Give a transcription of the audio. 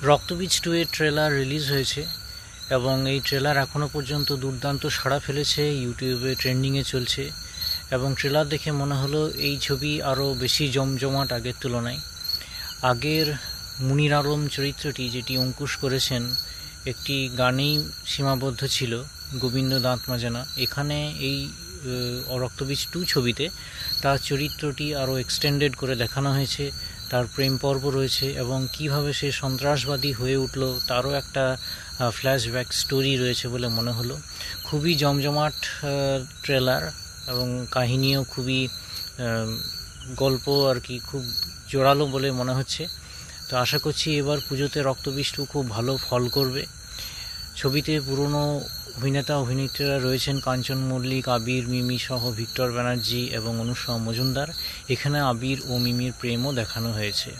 রক্তবীজ 2 এর trailer release হয়েছে এবং এই ট্রেলার এখনও পর্যন্ত দুর্দান্ত সাড়া ফেলেছে, ইউটিউবে ট্রেন্ডিংয়ে চলছে এবং ট্রেলার দেখে মনে হলো এই ছবি আরও বেশি জমজমাট আগের তুলনায়। আগের মুনির আলম চরিত্রটি যেটি অঙ্কুশ করেছেন একটি গানেই সীমাবদ্ধ ছিল, গোবিন্দ দাঁত মাজানা। এখানে এই রক্তবীজ 2 ছবিতে তার চরিত্রটি আরও এক্সটেন্ডেড করে দেখানো হয়েছে, তার প্রেম পর্ব রয়েছে এবং কিভাবে সে সন্ত্রাসবাদী হয়ে উঠল তারও একটা ফ্ল্যাশব্যাক স্টোরি রয়েছে বলে মনে হলো। খুবই জমজমাট ট্রেলার এবং কাহিনীও খুবই গল্প আর কি খুব জোরালো বলে মনে হচ্ছে। তো আশা করছি এবার পুজোতে রক্তবীজ 2 খুব ভালো ফল করবে। ছবিতে পুরনো অভিনেতা অভিনেত্রীরা রয়েছেন, কাঞ্চন মল্লিক, আবির, মিমি সহ ভিক্টর ব্যানার্জি এবং অনুষ্কা মজুমদার। এখানে আবির ও মিমির প্রেমও দেখানো হয়েছে।